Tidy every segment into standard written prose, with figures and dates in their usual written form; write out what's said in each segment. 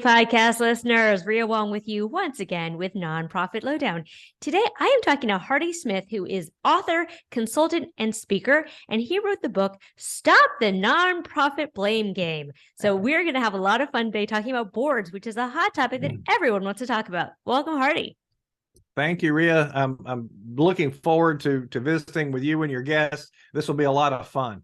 podcast listeners. Rhea Wong with you once again with Nonprofit Lowdown. Today, I am talking to Hardy Smith, who is author, consultant, and speaker, and he wrote the book, Stop the Nonprofit Blame Game. So we're going to have a lot of fun today talking about boards, which is a hot topic that everyone wants to talk about. Welcome, Hardy. Thank you, Rhea. I'm looking forward to visiting with you and your guests. This will be a lot of fun.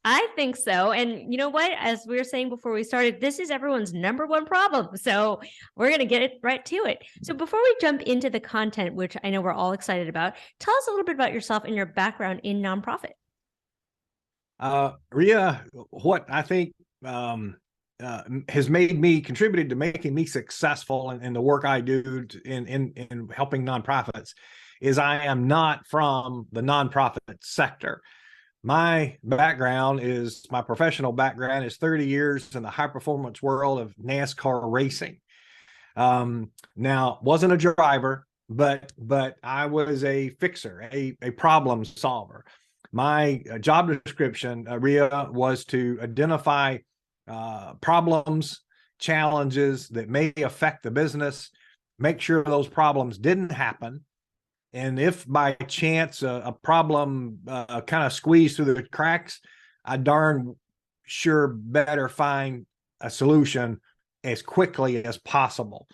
I think so. And you know what? As we were saying before we started, this is everyone's number one problem. So we're going to get it right to it. So before we jump into the content, which I know we're all excited about, tell us a little bit about yourself and your background in nonprofit. Rhea, what I think has contributed to making me successful in the work I do in helping nonprofits is I am not from the nonprofit sector. My professional background is 30 years in the high performance world of NASCAR racing. Now, wasn't a driver, but I was a fixer, a problem solver. My job description, Rhea, was to identify problems, challenges that may affect the business, make sure those problems didn't happen. And if by chance a problem kind of squeezed through the cracks, I darn sure better find a solution as quickly as possible.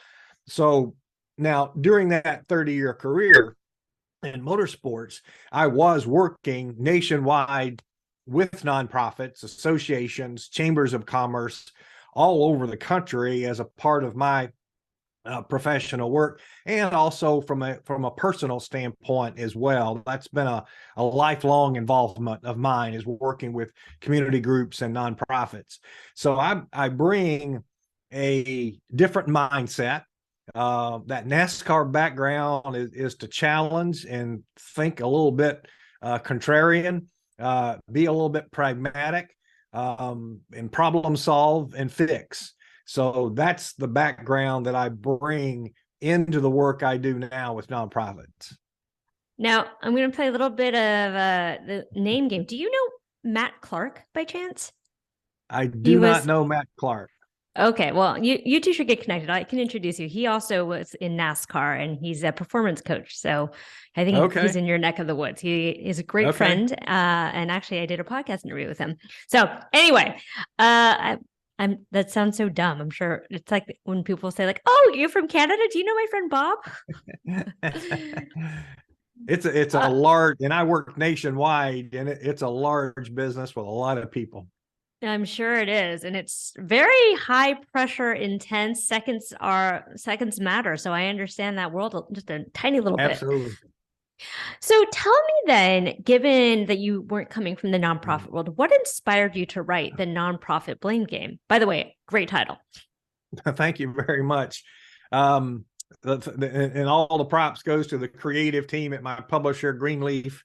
So now, during that 30-year career in motorsports, I was working nationwide with nonprofits, associations, chambers of commerce all over the country as a part of my professional work, and also from a personal standpoint as well. That's been a lifelong involvement of mine, is working with community groups and nonprofits. So I bring a different mindset. That NASCAR background is to challenge and think a little bit contrarian, be a little bit pragmatic, and problem solve and fix. So that's the background that I bring into the work I do now with nonprofits. Now, I'm going to play a little bit of the name game. Do you know Matt Clark by chance? I do not know Matt Clark. Okay, well, you two should get connected. I can introduce you. He also was in NASCAR, and he's a performance coach. So I think he's in your neck of the woods. He is a great friend. And actually, I did a podcast interview with him. So anyway, that sounds so dumb. I'm sure it's like when people say like, "Oh, you're from Canada? Do you know my friend Bob?" It's a large, and I work nationwide, and it's a large business with a lot of people. I'm sure it is, and it's very high pressure, intense. Seconds matter, so I understand that world just a tiny little bit. Absolutely. So tell me then, given that you weren't coming from the nonprofit world, what inspired you to write The Nonprofit Blame Game? By the way, great title. Thank you very much. And all the props goes to the creative team at my publisher, Greenleaf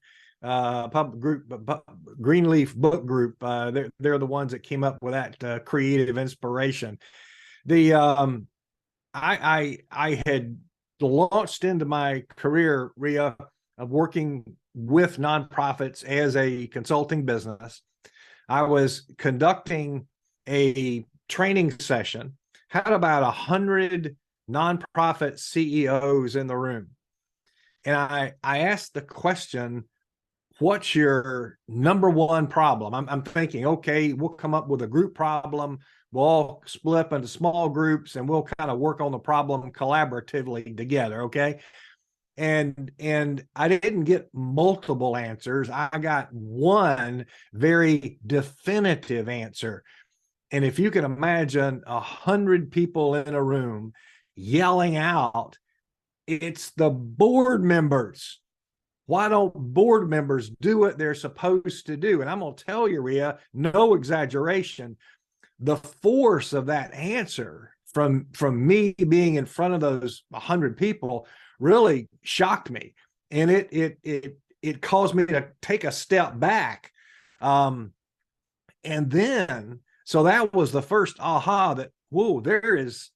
Greenleaf Book Group. They're the ones that came up with that creative inspiration. I had launched into my career, Rhea, of working with nonprofits as a consulting business. I was conducting a training session, had about 100 nonprofit CEOs in the room. And I asked the question, what's your number one problem? I'm thinking, okay, we'll come up with a group problem. We'll all split up into small groups and we'll kind of work on the problem collaboratively together. Okay. And I didn't get multiple answers. I got one very definitive answer. And if you can imagine 100 people in a room yelling out, it's the board members. Why don't board members do what they're supposed to do? And I'm going to tell you, Rhea, no exaggeration, the force of that answer from me being in front of those 100 people really shocked me. And it caused me to take a step back. And then, so that was the first aha that, whoa, there's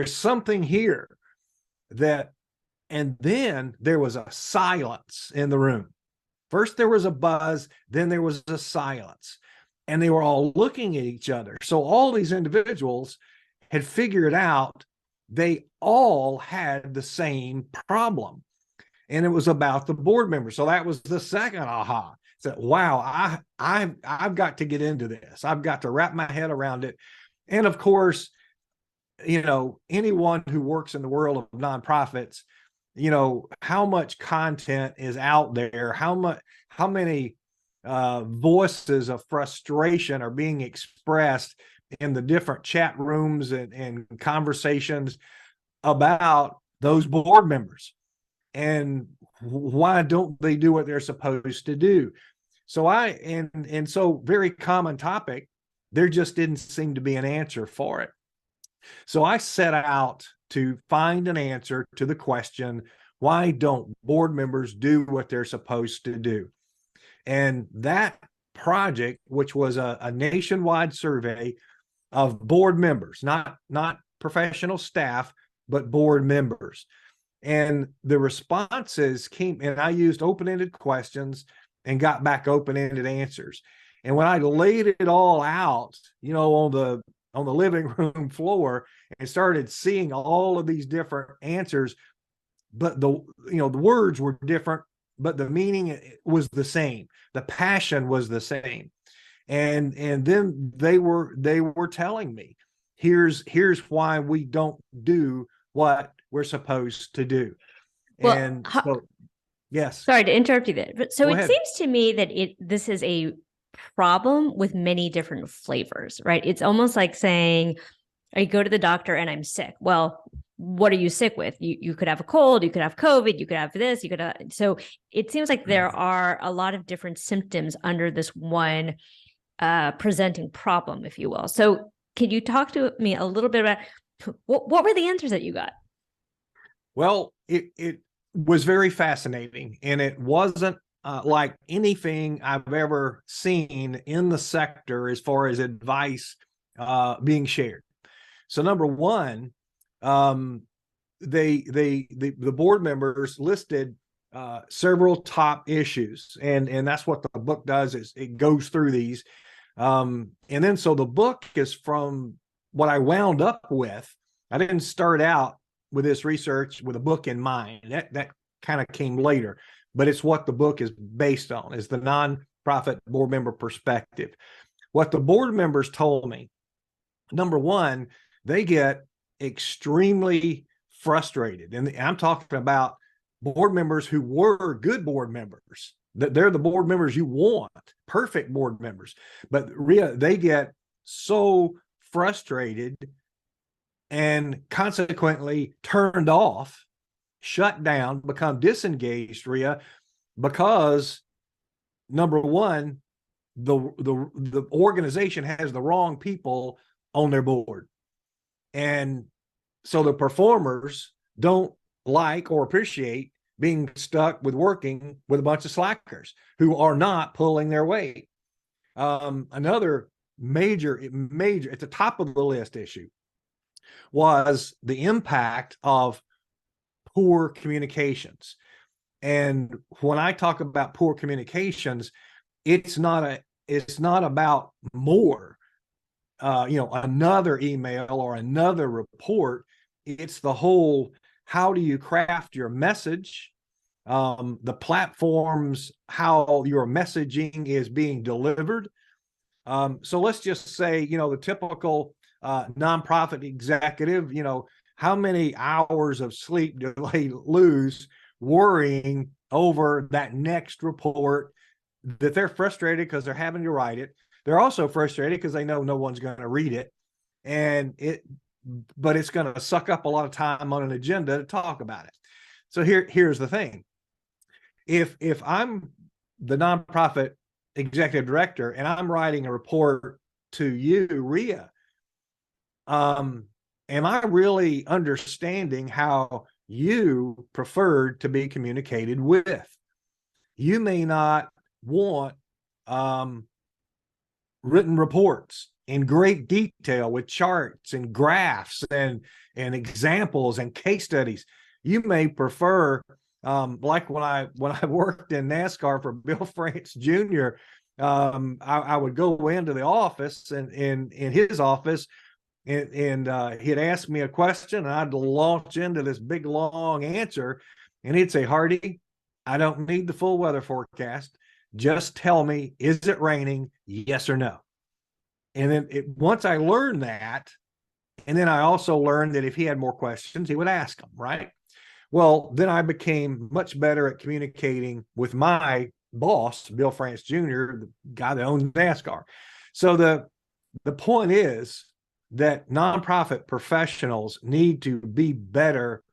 something here that. And then there was a silence in the room. First there was a buzz, then there was a silence. And they were all looking at each other. So all these individuals had figured out they all had the same problem. And it was about the board members. So that was the second aha. Said, wow, I've got to get into this. I've got to wrap my head around it. And of course, anyone who works in the world of nonprofits, how much content is out there, how many voices of frustration are being expressed in the different chat rooms and conversations about those board members, and why don't they do what they're supposed to do? So so very common topic, there just didn't seem to be an answer for it. So I set out to find an answer to the question, why don't board members do what they're supposed to do? And that project, which was a nationwide survey of board members, not professional staff, but board members. And the responses came, and I used open-ended questions and got back open-ended answers. And when I laid it all out, on the living room floor and started seeing all of these different answers, but the words were different, but the meaning was the same. The passion was the same. And then they were telling me, here's why we don't do what we're supposed to do. Well, and so, yes. Sorry to interrupt you there. But so Go it ahead. seems to me that this is a problem with many different flavors, right? It's almost like saying, I go to the doctor and I'm sick. Well, what are you sick with? You could have a cold, you could have COVID, you could have this, so it seems like there are a lot of different symptoms under this one presenting problem, if you will. So can you talk to me a little bit about what were the answers that you got? Well, it was very fascinating, and it wasn't like anything I've ever seen in the sector as far as advice being shared. So number one, the board members listed several top issues, and that's what the book does, is it goes through these. And then so the book is from what I wound up with. I didn't start out with this research with a book in mind. That kind of came later, but it's what the book is based on, is the nonprofit board member perspective. What the board members told me, number one, they get extremely frustrated. And I'm talking about board members who were good board members, that they're the board members you want, perfect board members. But Rhea, they get so frustrated and consequently turned off, shut down, become disengaged, Rhea, because number one, the organization has the wrong people on their board. And so the performers don't like or appreciate being stuck with working with a bunch of slackers who are not pulling their weight. Another major at the top of the list issue was the impact of poor communications. And when I talk about poor communications, it's not about more, another email or another report. It's the whole, how do you craft your message, the platforms, how your messaging is being delivered. So let's just say, the typical nonprofit executive, how many hours of sleep do they lose worrying over that next report, that they're frustrated because they're having to write it. They're also frustrated because they know no one's going to read it. But it's going to suck up a lot of time on an agenda to talk about it. So here's the thing. If I'm the nonprofit executive director and I'm writing a report to you, Rhea, am I really understanding how you preferred to be communicated with? You may not want written reports in great detail with charts and graphs and examples and case studies. You may prefer, like when I worked in NASCAR for Bill France Jr., I would go into the office, and in his office and he'd ask me a question, and I'd launch into this big long answer, and he'd say, Hardy, I don't need the full weather forecast. Just tell me, is it raining? Yes or no? And then once I learned that, and then I also learned that if he had more questions, he would ask them, right? Well, then I became much better at communicating with my boss, Bill France Jr., the guy that owns NASCAR. So the point is that nonprofit professionals need to be better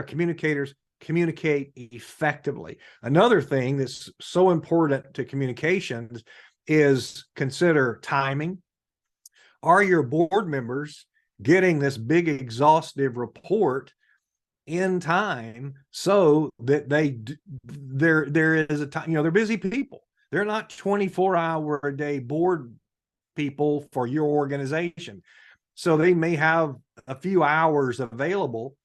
communicators, communicate effectively. Another thing that's so important to communications is consider timing. Are your board members getting this big exhaustive report in time so that there is a time, they're busy people. They're not 24-hour a day board people for your organization. So they may have a few hours available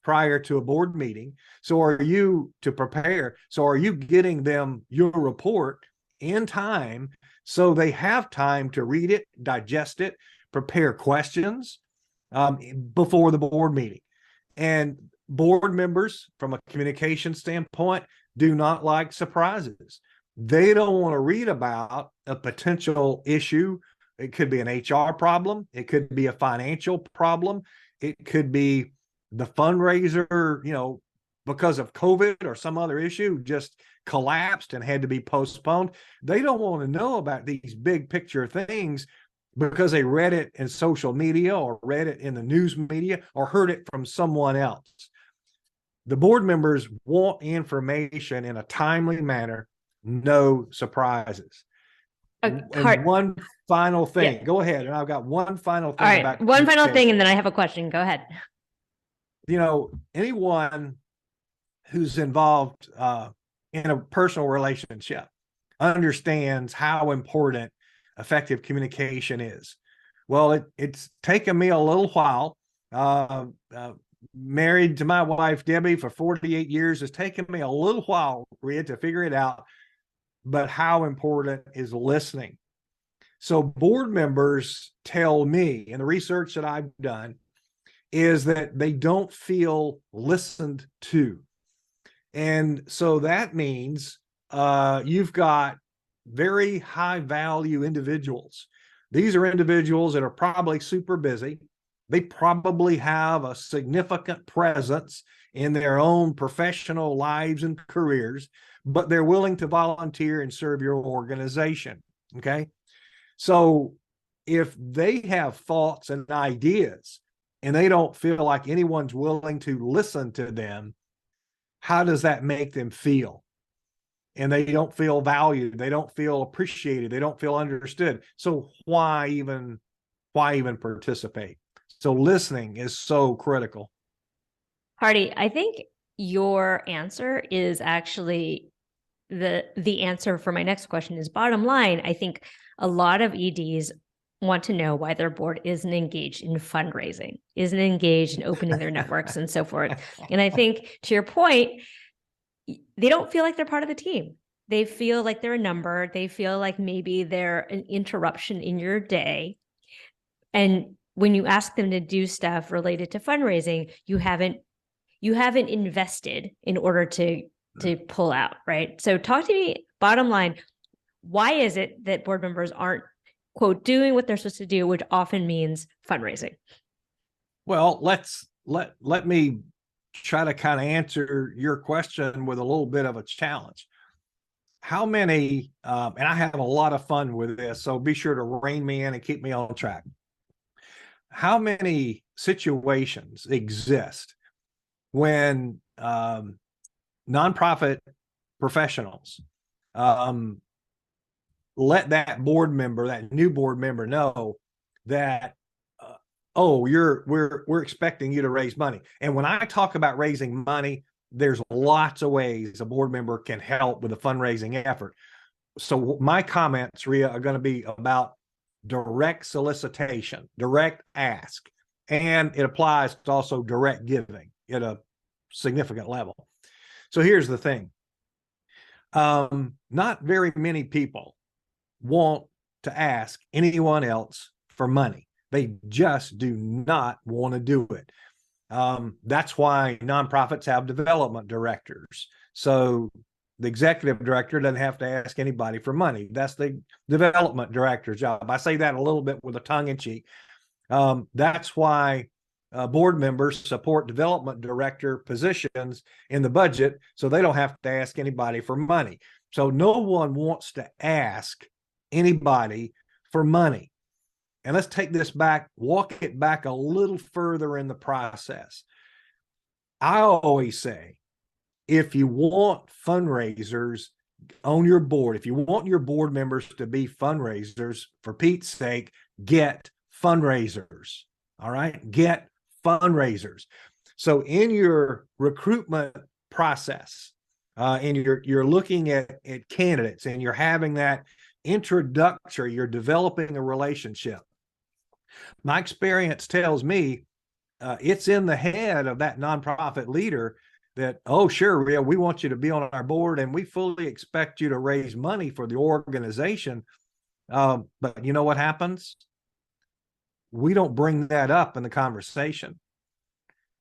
prior to a board meeting. So are you to prepare? So are you getting them your report in time so they have time to read it, digest it, prepare questions before the board meeting? And board members, from a communication standpoint, do not like surprises. They don't want to read about a potential issue. It could be an HR problem. It could be a financial problem. It could be the fundraiser, because of COVID or some other issue, just collapsed and had to be postponed. They don't want to know about these big picture things because they read it in social media or read it in the news media or heard it from someone else. The board members want information in a timely manner, no surprises. And one final thing. Yeah. Go ahead. And I've got one final thing. All right. One final thing, and then I have a question. Go ahead. Anyone who's involved in a personal relationship understands how important effective communication is. Well, it's taken me a little while. Married to my wife, Debbie, for 48 years. It's taken me a little while, Rhea, to figure it out. But how important is listening? So board members tell me, and the research that I've done, is that they don't feel listened to. And so that means you've got very high value individuals. These are individuals that are probably super busy. They probably have a significant presence in their own professional lives and careers, but they're willing to volunteer and serve your organization. Okay. So if they have thoughts and ideas and they don't feel like anyone's willing to listen to them, how does that make them feel? And they don't feel valued. They don't feel appreciated. They don't feel understood. So why even participate? So listening is so critical. Hardy, I think your answer is actually the answer for my next question. Is bottom line, I think a lot of EDs want to know why their board isn't engaged in fundraising, isn't engaged in opening their networks and so forth. And I think, to your point, they don't feel like they're part of the team. They feel like they're a number. They feel like maybe they're an interruption in your day. And when you ask them to do stuff related to fundraising, you haven't invested in order to pull out, right? So talk to me, bottom line, why is it that board members aren't, quote, doing what they're supposed to do, which often means fundraising? Well, let me try to kind of answer your question with a little bit of a challenge. How many, and I have a lot of fun with this, so be sure to rein me in and keep me on track. How many situations exist when nonprofit professionals let that new board member know that, we're expecting you to raise money. And when I talk about raising money, there's lots of ways a board member can help with a fundraising effort. So my comments, Rhea, are going to be about direct solicitation, direct ask, and it applies to also direct giving at a significant level. So here's the thing. Not very many people want to ask anyone else for money. They just do not want to do it. That's why nonprofits have development directors. So the executive director doesn't have to ask anybody for money. That's the development director's job. I say that a little bit with a tongue in cheek. That's why board members support development director positions in the budget, so they don't have to ask anybody for money. So no one wants to ask anybody for money. And let's take this back, walk it back a little further in the process. I always say, if you want fundraisers on your board, if you want your board members to be fundraisers, for Pete's sake, get fundraisers. All right, get fundraisers. So in your recruitment process, and you're looking at candidates, and you're having that introductory, you're developing a relationship. My experience tells me it's in the head of that nonprofit leader that, oh, sure, Rhea, we want you to be on our board, and we fully expect you to raise money for the organization. But you know what happens? We don't bring that up in the conversation.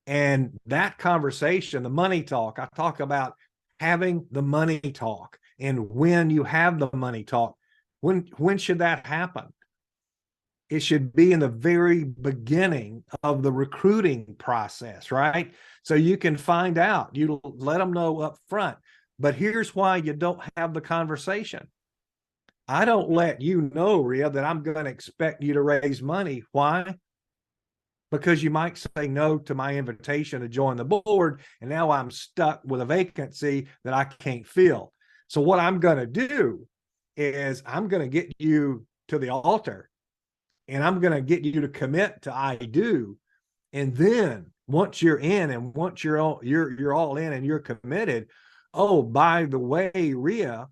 And that conversation, the money talk, I talk about having the money talk. And when you have the money talk, when should that happen? It should be in the very beginning of the recruiting process, right? So you can find out, you let them know up front. But here's why you don't have the conversation. I don't let you know, Rhea, that I'm going to expect you to raise money. Why? Because you might say no to my invitation to join the board, and now I'm stuck with a vacancy that I can't fill. So what I'm going to do is I'm going to get you to the altar, and I'm going to get you to commit to I do. And then once you're in, and once you're all in and you're committed, oh, by the way, Rhea,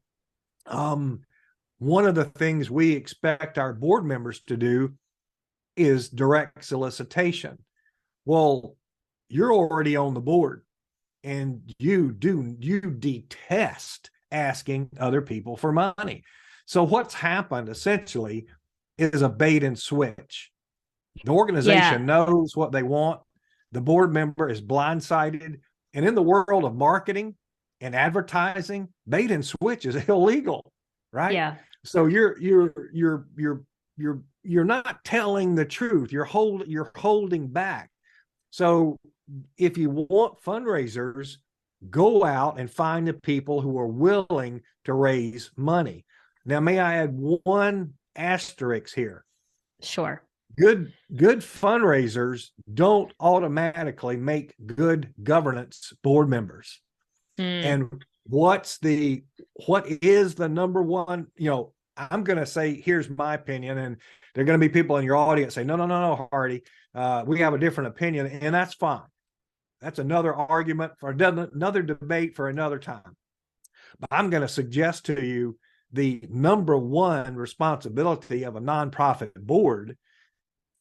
one of the things we expect our board members to do is direct solicitation. Well, you're already on the board, and you detest asking other people for money. So what's happened essentially is a bait and switch. The organization knows what they want. The board member is blindsided. And in the world of marketing and advertising, bait and switch is illegal, right? Yeah. So you're not telling the truth. You're holding back. So if you want fundraisers, go out and find the people who are willing to raise money. Now, may I add one asterisk here? Sure. Good fundraisers don't automatically make good governance board members. And what is the number one, I'm going to say, here's my opinion, and there are going to be people in your audience say, no, Hardy, we have a different opinion, and that's fine. That's another argument for another debate for another time. But I'm going to suggest to you the number one responsibility of a nonprofit board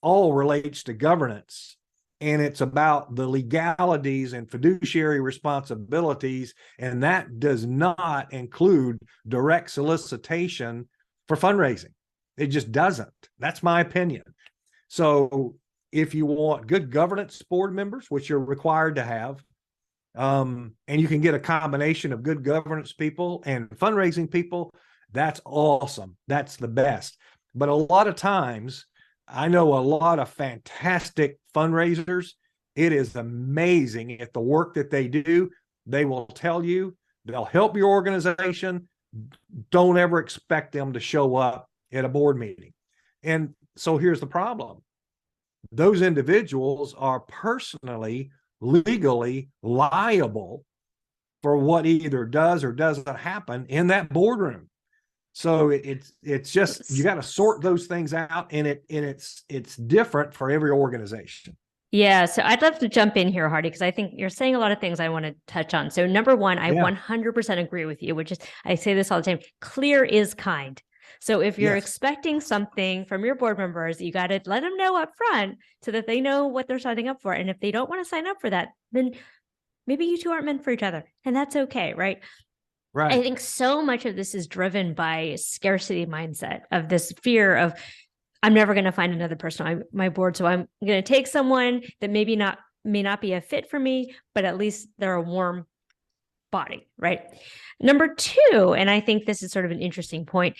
all relates to governance. And it's about the legalities and fiduciary responsibilities. And that does not include direct solicitation for fundraising. It just doesn't. That's my opinion. So if you want good governance board members, which you're required to have, and you can get a combination of good governance people and fundraising people, that's awesome. That's the best. But a lot of times, I know a lot of fantastic fundraisers. It is amazing at the work that they do. They will tell you, they'll help your organization. Don't ever expect them to show up at a board meeting. And so here's the problem. Those individuals are personally, legally liable for what either does or doesn't happen in that boardroom. So it's just, you got to sort those things out, and it's different for every organization. Yeah. So I'd love to jump in here, Hardy, because I think you're saying a lot of things I want to touch on. So number one, I 100% agree with you, which is, I say this all the time, clear is kind. So if you're expecting something from your board members, you got to let them know up front so that they know what they're signing up for. And if they don't want to sign up for that, then maybe you two aren't meant for each other, and that's okay. Right. Right. I think so much of this is driven by scarcity mindset, of this fear of, I'm never going to find another person on my board. So I'm going to take someone that may not be a fit for me, but at least they're a warm body, right? Number two, and I think this is sort of an interesting point.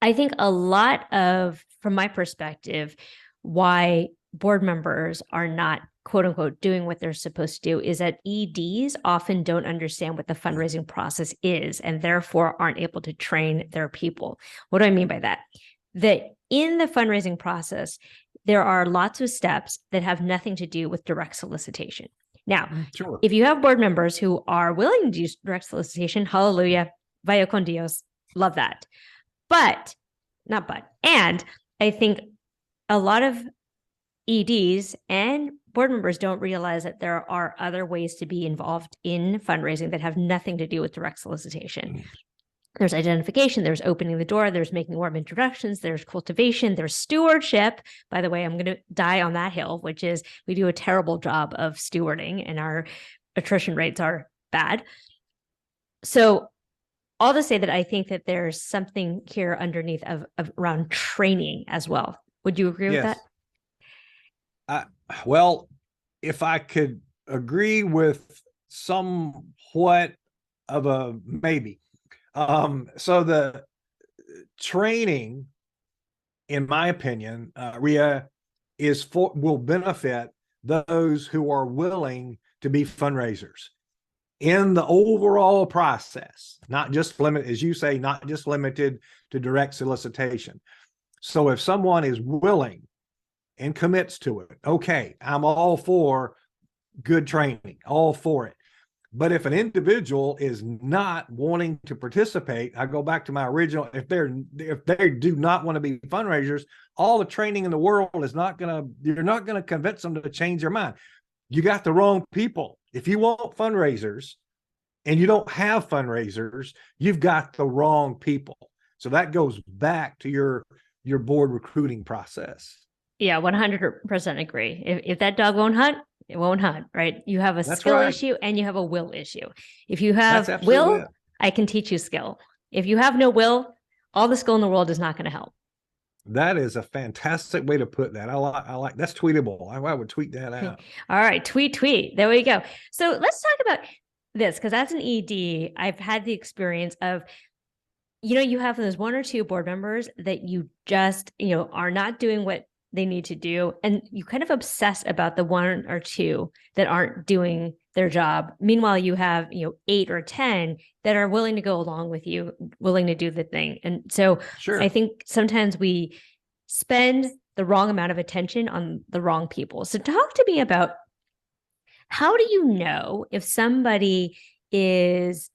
I think a lot of, from my perspective, why board members are not quote unquote doing what they're supposed to do is that EDs often don't understand what the fundraising process is and therefore aren't able to train their people. What do I mean by that? That in the fundraising process, there are lots of steps that have nothing to do with direct solicitation. Now, sure, if you have board members who are willing to use direct solicitation, hallelujah, vaya con Dios, love that. And I think a lot of EDs and board members don't realize that there are other ways to be involved in fundraising that have nothing to do with direct solicitation. There's identification, there's opening the door, there's making warm introductions, there's cultivation, there's stewardship. By the way, I'm going to die on that hill, which is we do a terrible job of stewarding and our attrition rates are bad. So all to say that I think that there's something here underneath of around training as well. Would you agree with that? Well, if I could agree with somewhat of a maybe. So the training, in my opinion, Rhea, will benefit those who are willing to be fundraisers in the overall process, not just limited, as you say, not just limited to direct solicitation. So if someone is willing and commits to it, okay, I'm all for good training, all for it. But if an individual is not wanting to participate, I go back to my original, if they do not want to be fundraisers, all the training in the world is you're not going to convince them to change their mind. You got the wrong people. If you want fundraisers and you don't have fundraisers, you've got the wrong people. So that goes back to your board recruiting process. Yeah, 100% agree. If that dog won't hunt, it won't hunt, right? You have a skill issue and you have a will issue. If you have will, I can teach you skill. If you have no will, all the skill in the world is not going to help. That is a fantastic way to put that. I like that's tweetable. I would tweet that out. All right, tweet. There we go. So let's talk about this, because as an ED, I've had the experience of, you have those one or two board members that you just, are not doing what they need to do. And you kind of obsess about the one or two that aren't doing their job. Meanwhile, you have, 8 or 10 that are willing to go along with you, willing to do the thing. And so sure, I think sometimes we spend the wrong amount of attention on the wrong people. So talk to me about, how do you know if somebody is,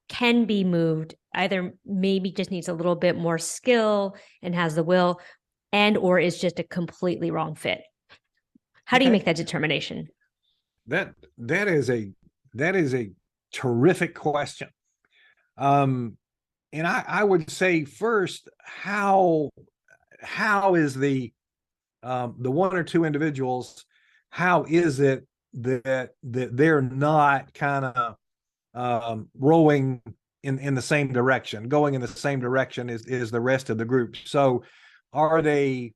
can be moved, either maybe just needs a little bit more skill and has the will, and or is just a completely wrong fit? How do you make that determination? That is a terrific question. And I would say first, how is the one or two individuals, how is it that they're not kind of rowing in the same direction, going in the same direction as the rest of the group? So are they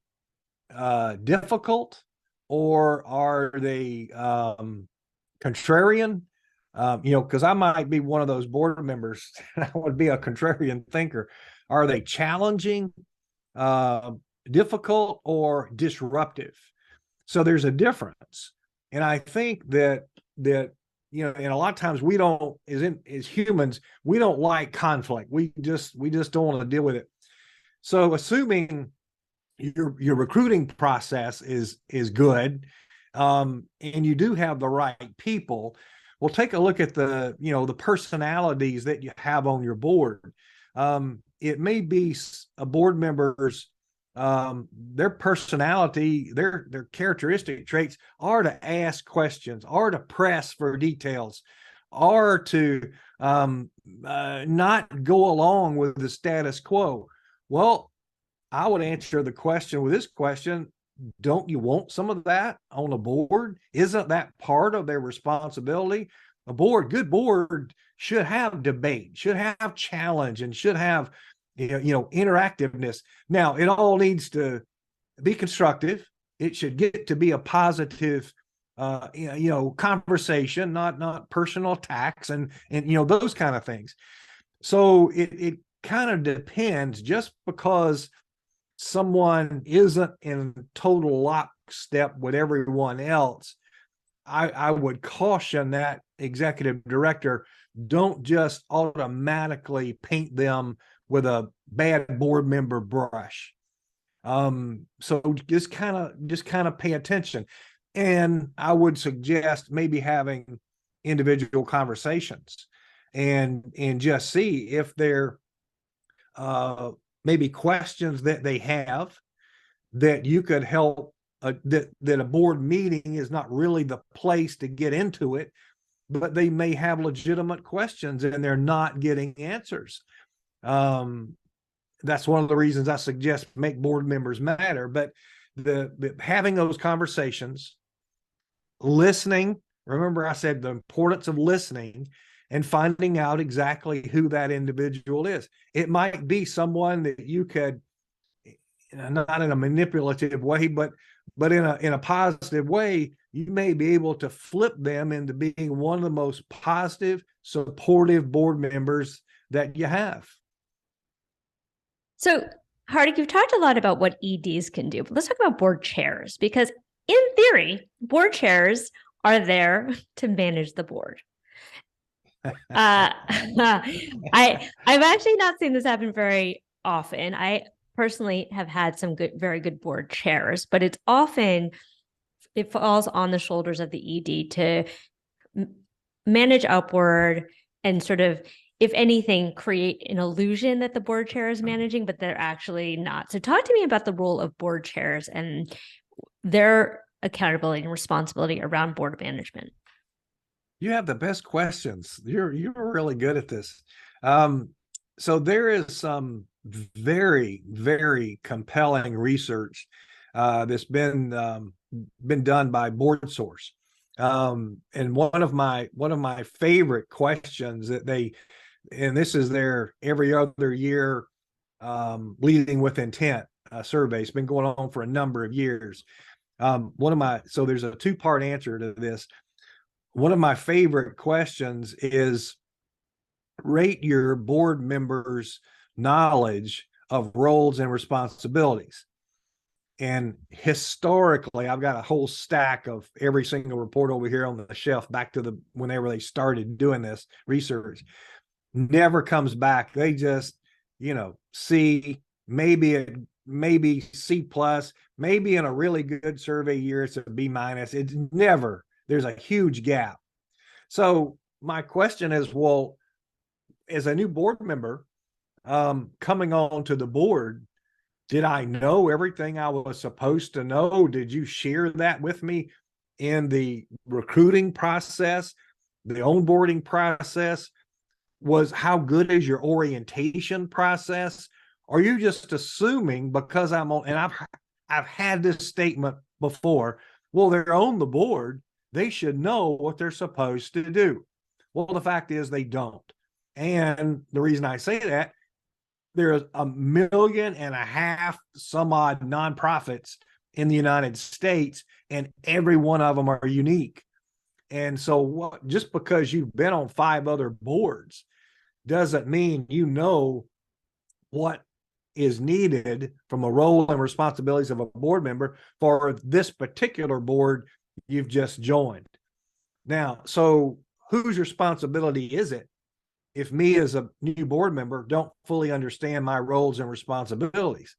difficult, or are they contrarian? Because I might be one of those board members, and I would be a contrarian thinker. Are they challenging, difficult, or disruptive? So there's a difference. And I think that and a lot of times we don't, as humans, we don't like conflict. We just don't want to deal with it. So assuming your recruiting process is good, and you do have the right people, well, take a look at the personalities that you have on your board. It may be a board member's their personality, their characteristic traits are to ask questions, are to press for details, are to not go along with the status quo. Well, I would answer the question with this question: don't you want some of that on a board? Isn't that part of their responsibility? A good board should have debate, should have challenge, and should have interactiveness. Now, it all needs to be constructive. It should get to be a positive conversation, not personal attacks and those kind of things. So it kind of depends. Just because someone isn't in total lockstep with everyone else, I would caution that executive director, don't just automatically paint them with a bad board member brush. So just kind of pay attention. And I would suggest maybe having individual conversations and just see if there maybe questions that they have that you could help, that a board meeting is not really the place to get into it, but they may have legitimate questions and they're not getting answers. That's one of the reasons I suggest make board members matter. But the having those conversations, listening, remember I said the importance of listening and finding out exactly who that individual is. It might be someone that you could, not in a manipulative way, but in a positive way, you may be able to flip them into being one of the most positive, supportive board members that you have. So, Hardik, you've talked a lot about what EDs can do, but let's talk about board chairs, because in theory, board chairs are there to manage the board. I've actually not seen this happen very often. I personally have had some very good board chairs, but it falls on the shoulders of the ED to manage upward and sort of, if anything, create an illusion that the board chair is managing, but they're actually not. So talk to me about the role of board chairs and their accountability and responsibility around board management. You have the best questions. You're really good at this. So there is some very, very compelling research that's been done by Board Source. And one of my favorite questions that and this is their every other year leading with intent survey. It's been going on for a number of years. So there's a two-part answer to this. One of my favorite questions is rate your board members' knowledge of roles and responsibilities. And historically, I've got a whole stack of every single report over here on the shelf back to whenever they started doing this research. Never comes back. They just, C, maybe C plus, maybe in a really good survey year, it's a B minus. It's never, there's a huge gap. So my question is, well, as a new board member coming on to the board, did I know everything I was supposed to know? Did you share that with me in the recruiting process, the onboarding process? How good is your orientation process? Are you just assuming because I'm on, and I've had this statement before, well, they're on the board, they should know what they're supposed to do. Well, the fact is they don't. And the reason I say that, there's 1.5 million some odd nonprofits in the United States, and every one of them are unique. And so just because you've been on 5 other boards doesn't mean you know what is needed from a role and responsibilities of a board member for this particular board you've just joined. Now, so whose responsibility is it if me as a new board member don't fully understand my roles and responsibilities?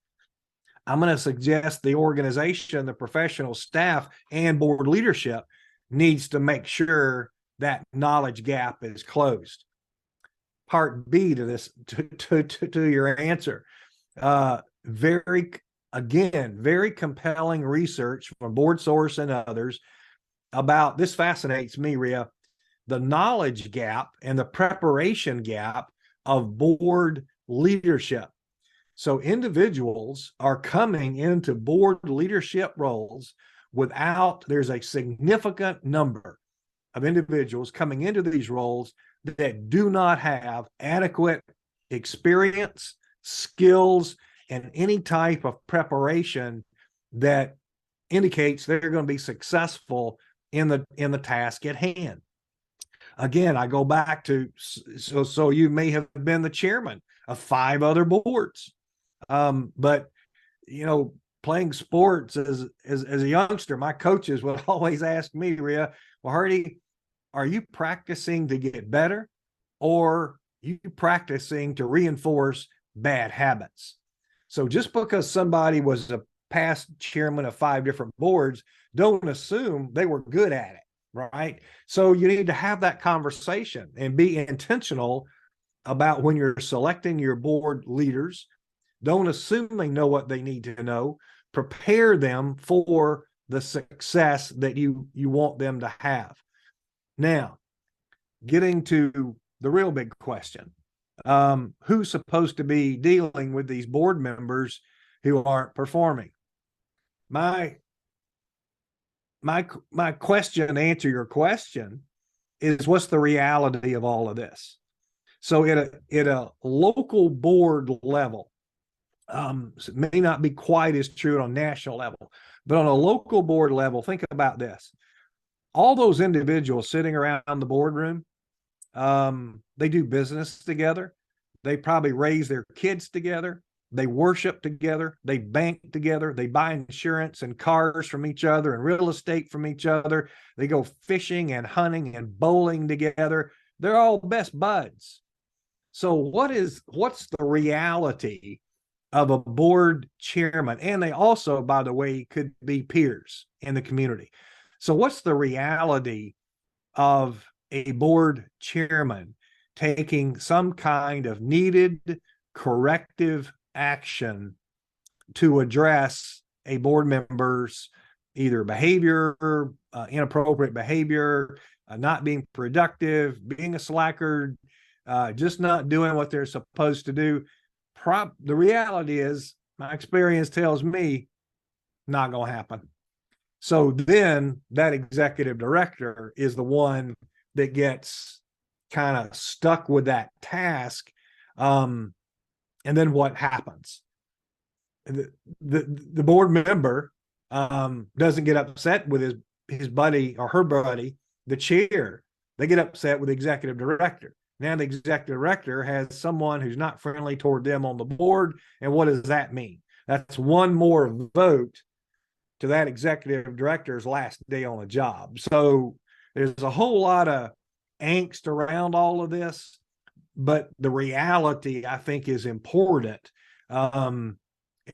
I'm going to suggest the organization, the professional staff, and board leadership needs to make sure that knowledge gap is closed. Part B to this, to your answer, very compelling research from Board Source and others about, this fascinates me, Rhea, the knowledge gap and the preparation gap of board leadership. So individuals are coming into board leadership roles there's a significant number of individuals coming into these roles that do not have adequate experience, skills and any type of preparation that indicates they're going to be successful in the task at hand. Again, I go back to, so you may have been the chairman of 5 other boards. But, playing sports as a youngster, my coaches would always ask me, Rhea, well, Hardy, are you practicing to get better, or you practicing to reinforce bad habits? So just because somebody was a past chairman of 5 different boards, don't assume they were good at it, right? So you need to have that conversation and be intentional about when you're selecting your board leaders. Don't assume they know what they need to know. Prepare them for the success that you want them to have. Now, getting to the real big question, who's supposed to be dealing with these board members who aren't performing? My question to answer your question is, what's the reality of all of this? So at a local board level, it may not be quite as true on a national level, but on a local board level, think about this. All those individuals sitting around the boardroom, they do business together. They probably raise their kids together. They worship together. They bank together. They buy insurance and cars from each other and real estate from each other. They go fishing and hunting and bowling together. They're all best buds. So what's the reality of a board chairman? And they also, by the way, could be peers in the community. So what's the reality of a board chairman taking some kind of needed corrective action to address a board member's either behavior, inappropriate behavior, not being productive, being a slacker, just not doing what they're supposed to do? The reality is, my experience tells me, not going to happen. So then that executive director is the one that gets kind of stuck with that task. And then what happens? The board member doesn't get upset with his buddy or her buddy, the chair. They get upset with the executive director. Now the executive director has someone who's not friendly toward them on the board. And what does that mean? That's one more vote to that executive director's last day on the job. So there's a whole lot of angst around all of this, but the reality, I think, is important and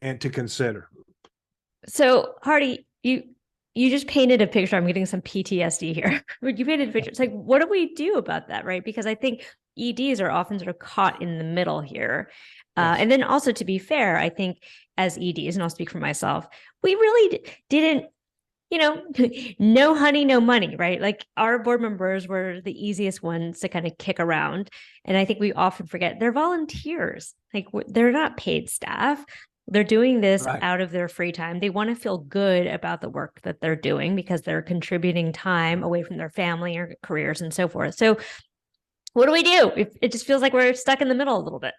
to consider. So, Hardy, you just painted a picture. I'm getting some PTSD here. You painted a picture. It's like, what do we do about that, right? Because I think EDs are often sort of caught in the middle here. Yes. And then also, to be fair, I think as EDs, and I'll speak for myself, we really didn't, no honey, no money, right? Like, our board members were the easiest ones to kind of kick around. And I think we often forget they're volunteers. Like, they're not paid staff. They're doing this out of their free time. They want to feel good about the work that they're doing because they're contributing time away from their family or careers and so forth. So what do we do? It just feels like we're stuck in the middle a little bit.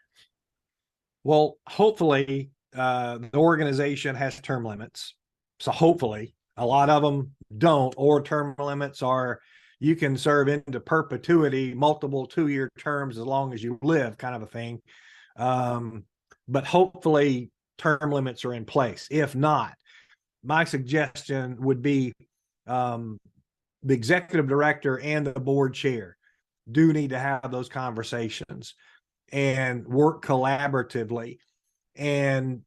Well, hopefully the organization has term limits. So hopefully, a lot of them don't, or term limits are you can serve into perpetuity, multiple 2-year terms as long as you live, kind of a thing. But hopefully term limits are in place. If not, my suggestion would be the executive director and the board chair do need to have those conversations and work collaboratively. And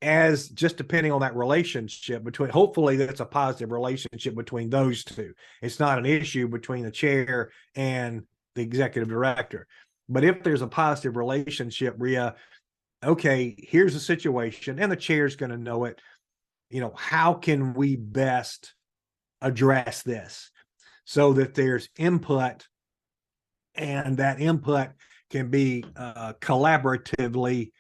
as just depending on that relationship between, hopefully that's a positive relationship between those two. It's not an issue between the chair and the executive director. But if there's a positive relationship, Rhea, okay, here's the situation, and the chair's going to know it. How can we best address this so that there's input, and that input can be collaboratively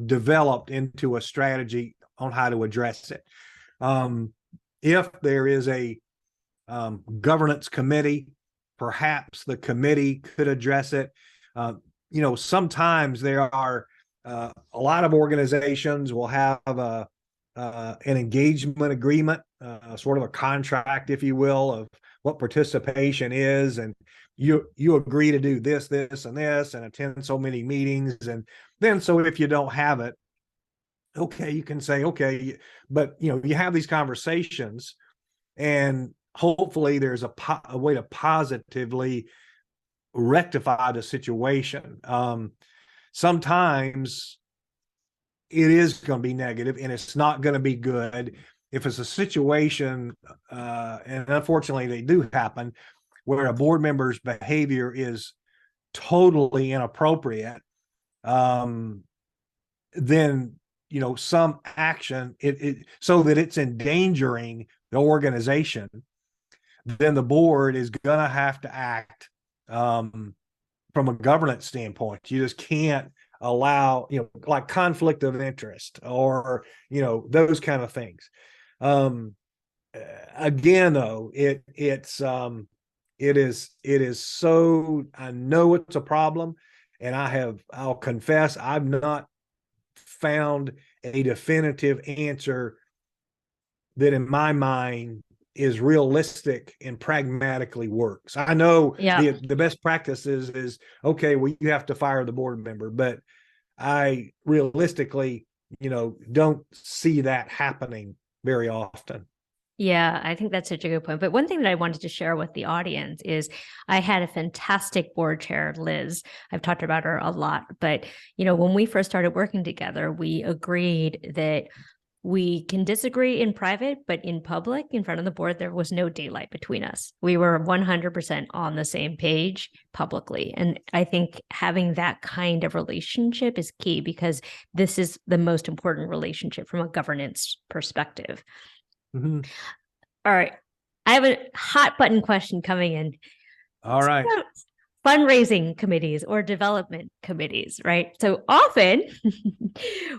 developed into a strategy on how to address it. If there is a governance committee, perhaps the committee could address it. Sometimes there are a lot of organizations will have an engagement agreement, sort of a contract, if you will, of what participation is, and you agree to do this, and this, and attend so many meetings, and then so if you don't have it, okay, you can say okay, but you have these conversations, and hopefully there's a way to positively rectify the situation. Sometimes it is going to be negative, and it's not going to be good if it's a situation, and unfortunately they do happen, where a board member's behavior is totally inappropriate. Then some action so that it's endangering the organization, then the board is going to have to act from a governance standpoint. You just can't allow like conflict of interest or those kind of things. Again, though, it is so, I know it's a problem, and I'll confess, I've not found a definitive answer that in my mind is realistic and pragmatically works. I know the best practice is okay, well, you have to fire the board member, but I realistically, don't see that happening very often. Yeah, I think that's such a good point. But one thing that I wanted to share with the audience is I had a fantastic board chair, Liz. I've talked about her a lot, but when we first started working together, we agreed that we can disagree in private, but in public, in front of the board, there was no daylight between us. We were 100% on the same page publicly. And I think having that kind of relationship is key, because this is the most important relationship from a governance perspective. Mm-hmm. All right. I have a hot button question coming in. All right. Fundraising committees or development committees, right? So often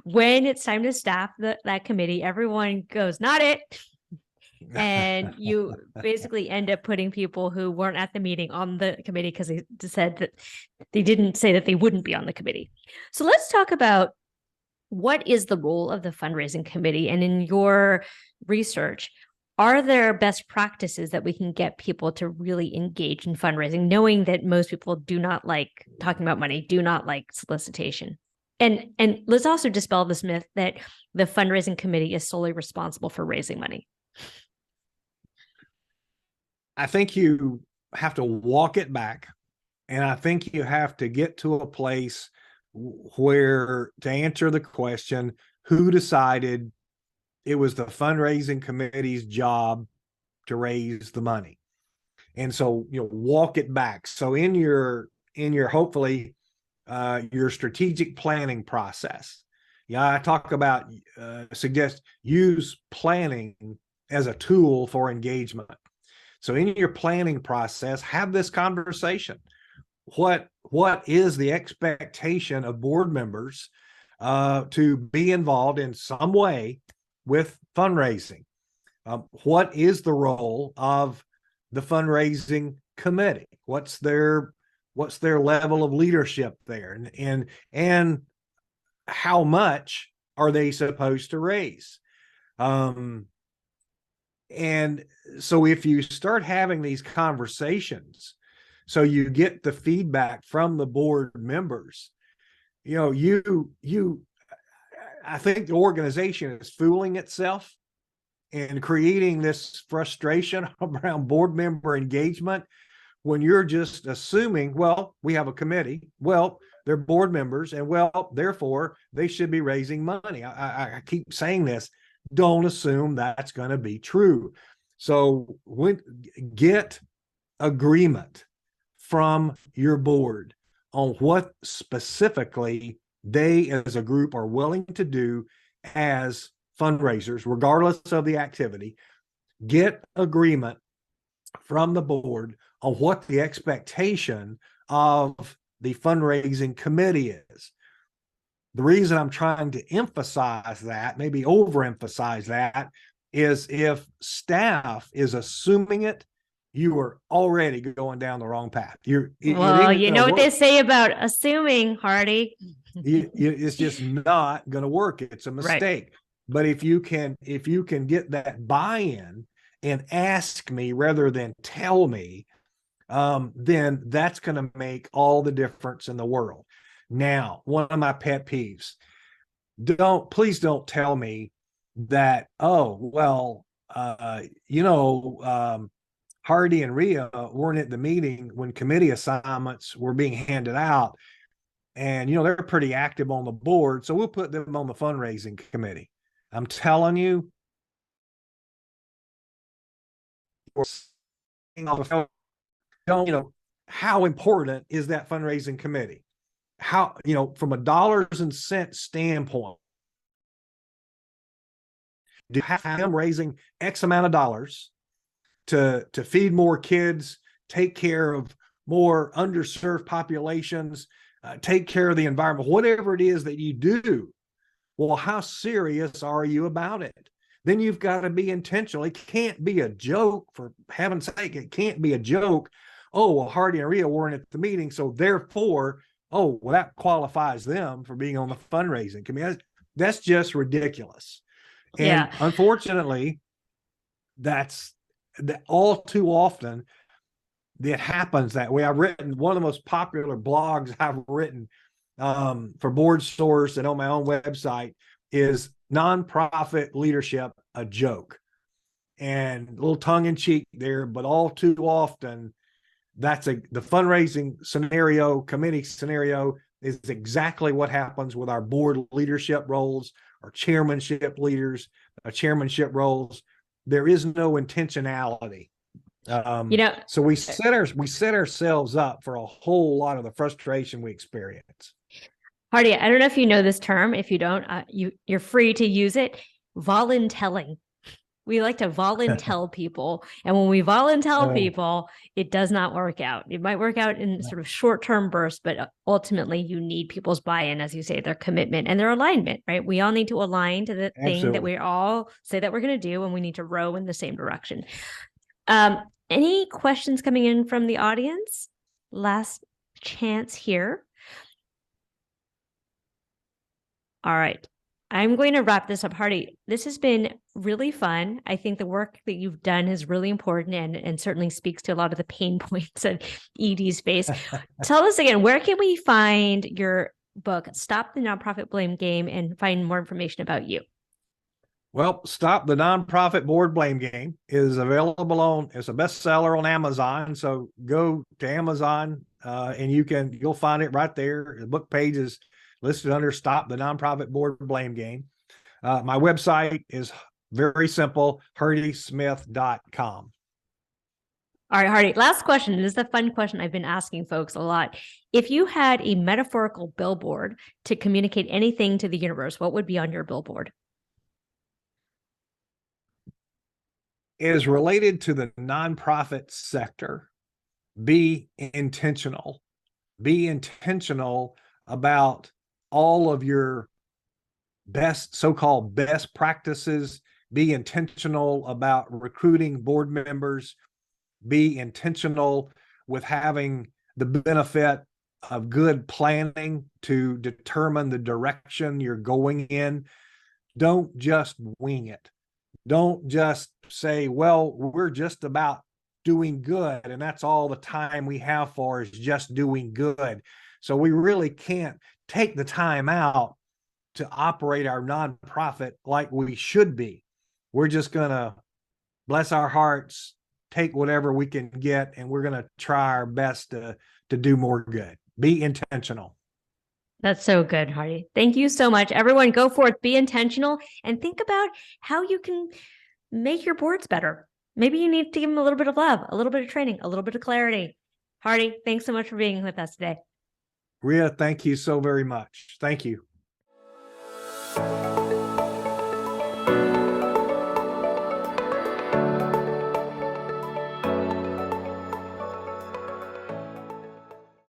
when it's time to staff that committee, everyone goes, not it. And you basically end up putting people who weren't at the meeting on the committee because they said that they didn't say that they wouldn't be on the committee. So let's talk about what is the role of the fundraising committee. And in your research, are there best practices that we can get people to really engage in fundraising, knowing that most people do not like talking about money, do not like solicitation? And let's also dispel this myth that the fundraising committee is solely responsible for raising money. I think you have to walk it back, and I think you have to get to a place where, to answer the question, who decided it was the fundraising committee's job to raise the money. And so, walk it back. So in your hopefully your strategic planning process, I talk about suggest use planning as a tool for engagement. So in your planning process, have this conversation. What is the expectation of board members to be involved in some way with fundraising? What is the role of the fundraising committee? What's their level of leadership there, and how much are they supposed to raise? And so if you start having these conversations, so you get the feedback from the board members, I think the organization is fooling itself and creating this frustration around board member engagement when you're just assuming, well, we have a committee, well, they're board members, and well, therefore they should be raising money. I keep saying this, don't assume that's going to be true. So get agreement from your board on what specifically they as a group are willing to do as fundraisers, regardless of the activity. Get agreement from the board on what the expectation of the fundraising committee is. The reason I'm trying to emphasize that, maybe overemphasize that, is if staff is assuming it you are already going down the wrong path. Well, you know what they say about assuming, Hardy. It's just not going to work. It's a mistake. Right. But if you can get that buy-in and ask me rather than tell me, then that's going to make all the difference in the world. Now, one of my pet peeves, please don't tell me that, oh, well, Hardy and Rhea weren't at the meeting when committee assignments were being handed out. And, they're pretty active on the board, so we'll put them on the fundraising committee. I'm telling you, how important is that fundraising committee? How, from a dollars and cents standpoint, do you have them raising X amount of dollars to feed more kids, take care of more underserved populations, take care of the environment, whatever it is that you do? Well, how serious are you about it? Then you've got to be intentional. It can't be a joke, for heaven's sake. It can't be a joke. Oh, well, Hardy and Rhea weren't at the meeting, so therefore, that qualifies them for being on the fundraising committee. That's just ridiculous. And unfortunately, that's all too often it happens that way. I've written one of the most popular blogs I've written for Board Source and on my own website is Nonprofit Leadership, a Joke. And a little tongue in cheek there, but all too often the fundraising scenario, committee scenario is exactly what happens with our board leadership roles, our chairmanship leaders, our chairmanship roles. There is no intentionality. So we set ourselves up for a whole lot of the frustration we experience. Hardy, I don't know if you know this term. If you don't, you're free to use it. Voluntelling. We like to voluntel people. And when we voluntel people, it does not work out. It might work out in sort of short-term bursts, but ultimately you need people's buy-in, as you say, their commitment and their alignment, right? We all need to align to the thing that we all say that we're going to do, and we need to row in the same direction. Any questions coming in from the audience? Last chance here. All right. I'm going to wrap this up. Hardy, this has been really fun. I think the work that you've done is really important and certainly speaks to a lot of the pain points that EDs face. Tell us again, where can we find your book, Stop the Nonprofit Blame Game, and find more information about you? Well, Stop the Nonprofit Board Blame Game is available it's a bestseller on Amazon. So go to Amazon and you'll find it right there. The book page is listed under Stop the Nonprofit Board Blame Game. My website is very simple, hardysmith.com. All right, Hardy, last question. This is a fun question I've been asking folks a lot. If you had a metaphorical billboard to communicate anything to the universe, what would be on your billboard? It is related to the nonprofit sector. Be intentional. Be intentional about all of your so-called best practices. Be intentional about recruiting board members. Be intentional with having the benefit of good planning to determine the direction you're going in. Don't just wing it. Don't just say, well, we're just about doing good, and that's all the time we have for is just doing good. So we really can't take the time out to operate our nonprofit like we should be. We're just going to bless our hearts, take whatever we can get, and we're going to try our best to do more good. Be intentional. That's so good, Hardy. Thank you so much. Everyone, go forth, be intentional, and think about how you can make your boards better. Maybe you need to give them a little bit of love, a little bit of training, a little bit of clarity. Hardy, thanks so much for being with us today. Rhea, thank you so very much. Thank you.